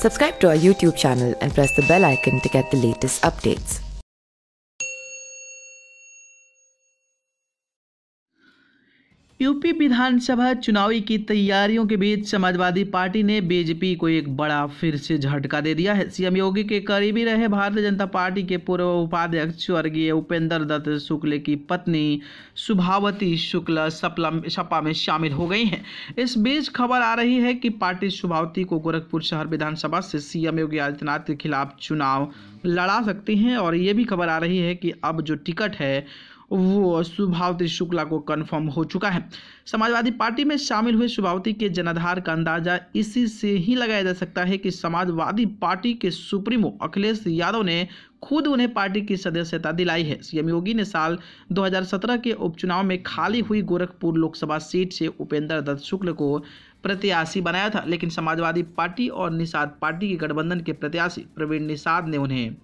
Subscribe to our YouTube channel and press the bell icon to get the latest updates. UP विधानसभा चुनावी की तैयारियों के बीच समाजवादी पार्टी ने बीजेपी को एक बड़ा फिर से झटका दे दिया है। सीएम योगी के करीबी रहे भारतीय जनता पार्टी के पूर्व उपाध्यक्ष स्वर्गीय उपेंद्र दत्त शुक्ल की पत्नी शुभावती शुक्ल सपा में शामिल हो गई हैं। इस बीच खबर आ रही है कि पार्टी शुभावती को गोरखपुर शहर विधानसभा से सीएम योगी आदित्यनाथ के खिलाफ चुनाव लड़ा सकती हैं और ये भी खबर आ रही है कि अब जो टिकट है वो शुभावती शुक्ला को कंफर्म हो चुका है। समाजवादी पार्टी में शामिल हुए शुभावती के जनाधार का अंदाजा इसी से ही लगाया जा सकता है कि समाजवादी पार्टी के सुप्रीमो अखिलेश यादव ने खुद उन्हें पार्टी की सदस्यता दिलाई है। सीएम योगी ने साल 2017 के उपचुनाव में खाली हुई गोरखपुर लोकसभा सीट से उपेंद्र दत्त शुक्ल को प्रत्याशी बनाया था, लेकिन समाजवादी पार्टी और निषाद पार्टी के गठबंधन के प्रत्याशी प्रवीण निषाद ने उन्हें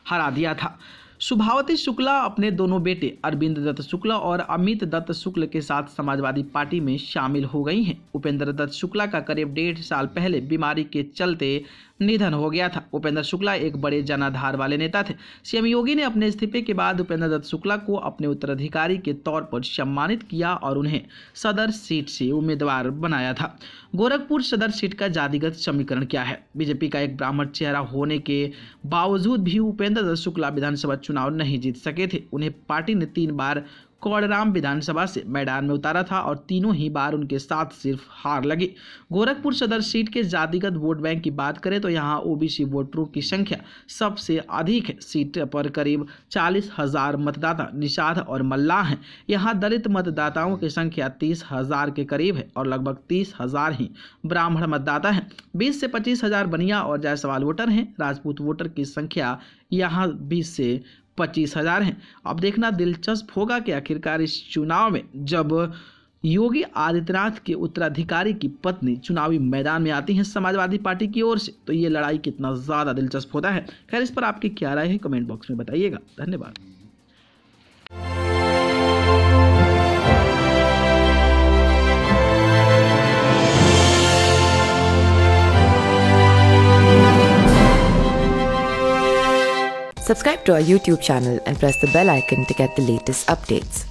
हरा दिया था। शुभावती शुक्ला अपने दोनों बेटे अरविंद दत्त शुक्ला और अमित दत्त शुक्ल के साथ समाजवादी पार्टी में शामिल हो गई हैं। उपेंद्र दत्त शुक्ला का करीब 1.5 साल पहले बीमारी के चलते निधन हो गया था। उपेंद्र शुक्ला एक बड़े जनाधार वाले नेता थे। सीएम योगी ने अपने इस्तीफे के बाद उपेंद्र दत्त शुक्ला को अपने उत्तराधिकारी के तौर पर सम्मानित किया और उन्हें सदर सीट से उम्मीदवार बनाया था। गोरखपुर सदर सीट का जातिगत समीकरण क्या है? बीजेपी का एक ब्राह्मण चेहरा होने के बावजूद भी उपेंद्र दत्त शुक्ला विधानसभा चुनाव नहीं जीत सके थे। उन्हें पार्टी ने 3 बार कोड़राम विधानसभा से मैदान में उतारा था और तीनों ही बार उनके साथ सिर्फ हार लगी। गोरखपुर सदर सीट के जातिगत वोट बैंक की बात करें तो यहाँ ओबीसी वोटरों की संख्या सबसे अधिक है। सीट पर करीब 40,000 मतदाता निषाद और मल्लाह हैं। यहाँ दलित मतदाताओं की संख्या 30,000 के करीब है और लगभग 30,000 ही ब्राह्मण मतदाता हैं। 20 से 25,000 बनिया और जायसवाल वोटर हैं। राजपूत वोटर की संख्या यहाँ 20 से 25,000 हैं। अब देखना दिलचस्प होगा कि आखिरकार इस चुनाव में जब योगी आदित्यनाथ के उत्तराधिकारी की पत्नी चुनावी मैदान में आती हैं समाजवादी पार्टी की ओर से, तो ये लड़ाई कितना ज़्यादा दिलचस्प होता है। खैर, इस पर आपकी क्या राय है कमेंट बॉक्स में बताइएगा। धन्यवाद। Subscribe to our YouTube channel and press the bell icon to get the latest updates.